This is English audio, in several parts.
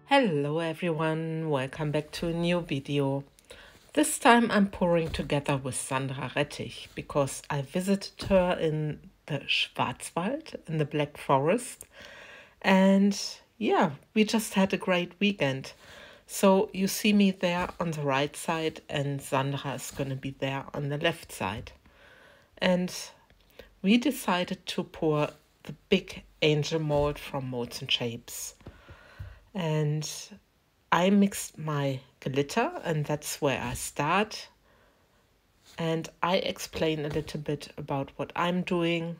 Hello everyone, welcome back to a new video. This time I'm pouring together with Sandra Rettich because I visited her in the Schwarzwald in the Black Forest, and yeah, we just had a great weekend. So you see me there on the right side and Sandra is going to be there on the left side. And we decided to pour the big angel mold from Molds and Shapes. And I mixed my glitter, and that's where I start. And I explain a little bit about what I'm doing.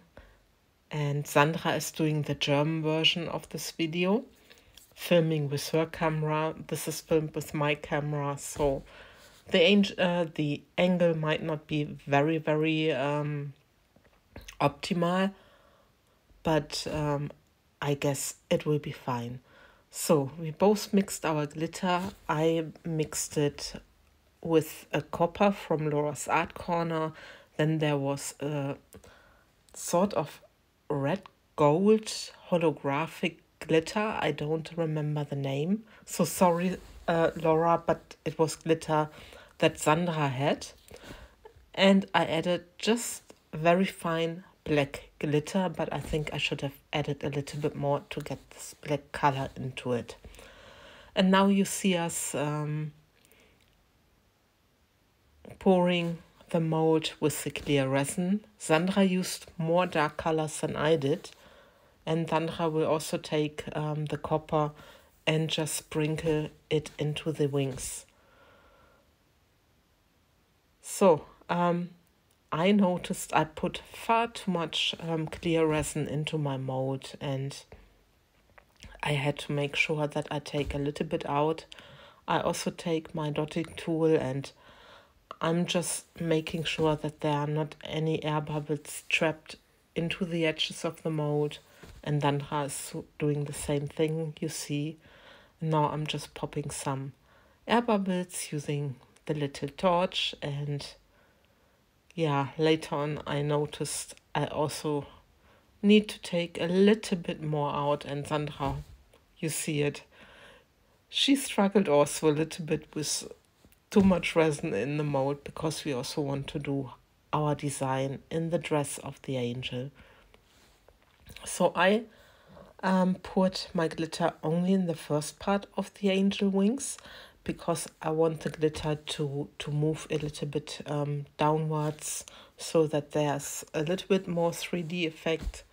And Sandra is doing the German version of this video, filming with her camera. This is filmed with my camera, so the angle might not be very optimal, but I guess it will be fine. So we both mixed our glitter. I mixed it with a copper from Laura's Art Corner. Then there was a sort of red gold holographic glitter. I don't remember the name. So sorry, Laura, but it was glitter that Sandra had. And I added just very fine black glitter, but I think I should have added a little bit more to get this black color into it. And now you see us pouring the mold with the clear resin. Sandra used more dark colors than I did, and Sandra will also take the copper and just sprinkle it into the wings. So I noticed I put far too much clear resin into my mold, and I had to make sure that I take a little bit out. I also take my dotting tool and I'm just making sure that there are not any air bubbles trapped into the edges of the mold, and Sandra is doing the same thing, you see. Now I'm just popping some air bubbles using the little torch, and yeah, later on I noticed I also need to take a little bit more out, and Sandra, you see it. She struggled also a little bit with too much resin in the mold because we also want to do our design in the dress of the angel. So I poured my glitter only in the first part of the angel wings, because I want the glitter to move a little bit downwards so that there's a little bit more 3D effect.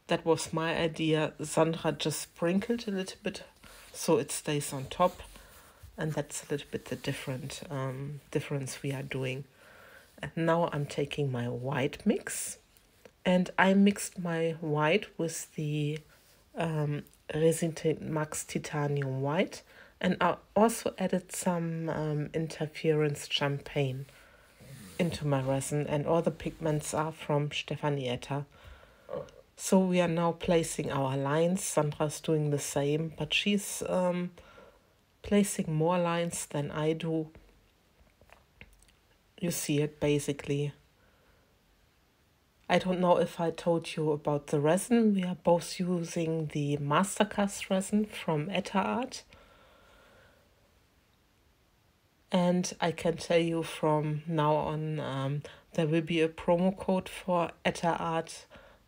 That was my idea. Sandra just sprinkled a little bit so it stays on top, and that's a little bit the difference we are doing. And now I'm taking my white mix, and I mixed my white with the Resin Max Titanium White, and I also added some interference champagne into my resin, and all the pigments are from Stefanietta. So we are now placing our lines. Sandra's doing the same, but she's placing more lines than I do. You see it basically. I don't know if I told you about the resin. We are both using the Mastercast resin from Etta Art. And I can tell you from now on, there will be a promo code for Etta Art.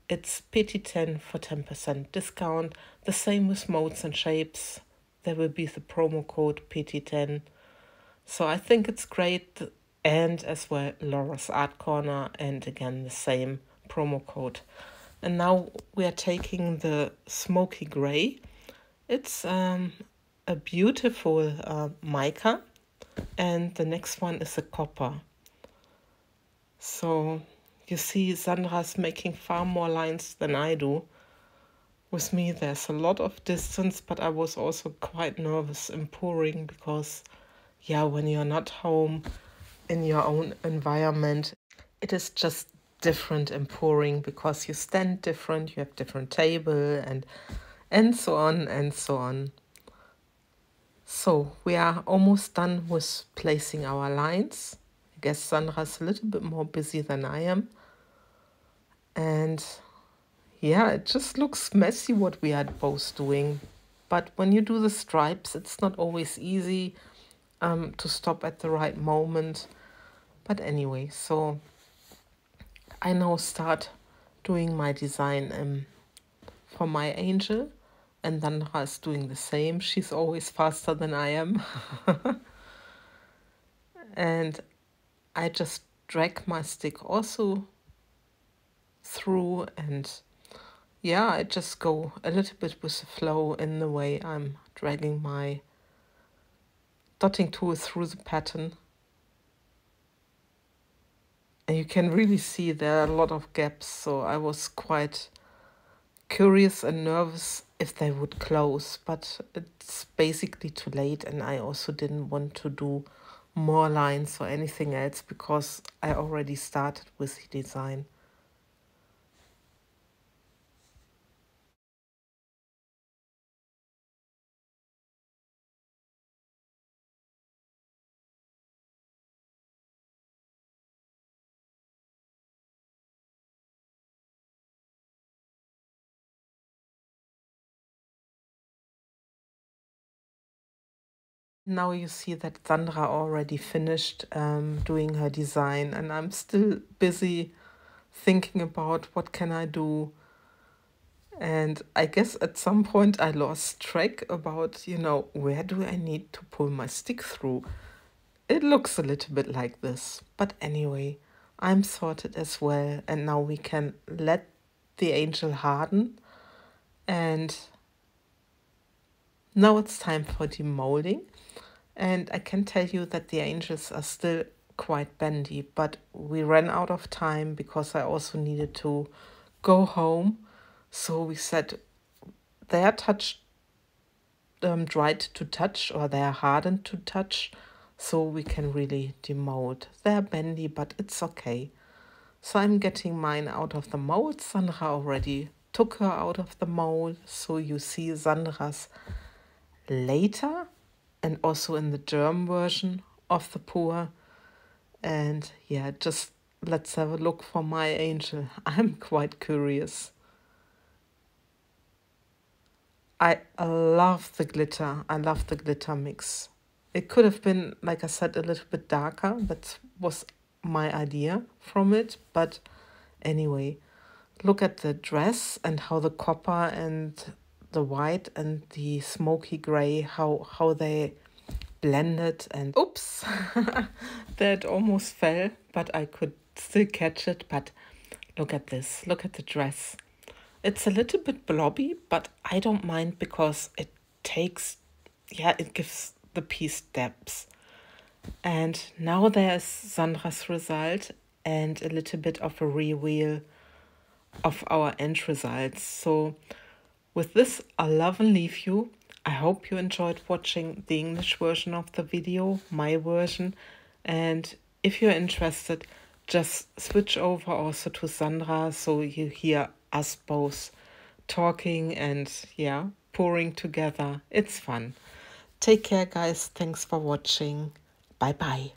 It's PT10 for 10% discount. The same with Molds and Shapes. There will be the promo code PT10. So I think it's great. And as well Laura's Art Corner, and again the same promo code. And now we are taking the smoky gray. It's a beautiful mica, and the next one is a copper. So you see Sandra's making far more lines than I do. With me there's a lot of distance, but I was also quite nervous in pouring because, yeah, when you're not home in your own environment, it is just different in pouring because you stand different, you have different table, and so on and so on. So we are almost done with placing our lines. I guess Sandra's a little bit more busy than I am. And yeah, it just looks messy what we are both doing. But when you do the stripes, it's not always easy to stop at the right moment. But anyway, so I now start doing my design for my angel, and Sandra is doing the same. She's always faster than I am. And I just drag my stick also through, and yeah, I just go a little bit with the flow in the way I'm dragging my dotting tool through the pattern. And you can really see there are a lot of gaps, so I was quite curious and nervous if they would close, but it's basically too late, and I also didn't want to do more lines or anything else because I already started with the design. Now you see that Sandra already finished doing her design, and I'm still busy thinking about what can I do. And I guess at some point I lost track about, where do I need to pull my stick through? It looks a little bit like this. But anyway, I'm sorted as well. And now we can let the angel harden. And now it's time for demolding. And I can tell you that the angels are still quite bendy. But we ran out of time because I also needed to go home. So we said they are dried to touch, or they are hardened to touch, so we can really demold. They're bendy, but it's okay. So I'm getting mine out of the mold. Sandra already took her out of the mold, so you see Sandra's later, and also in the germ version of the pour. And yeah, just let's have a look for my angel. I'm quite curious. I love the glitter. I love the glitter mix. It could have been, like I said, a little bit darker. That was my idea from it. But anyway, look at the dress and how the copper and the white and the smoky gray, how they blended. And oops, that almost fell, but I could still catch it. But look at this. Look at the dress. It's a little bit blobby, but I don't mind because it it gives the piece depth. And now there's Sandra's result and a little bit of a reveal of our end results. So with this, I love and leave you. I hope you enjoyed watching the English version of the video, my version. And if you're interested, just switch over also to Sandra so you hear us both talking and pouring together. It's fun. Take care, guys. Thanks for watching. Bye bye.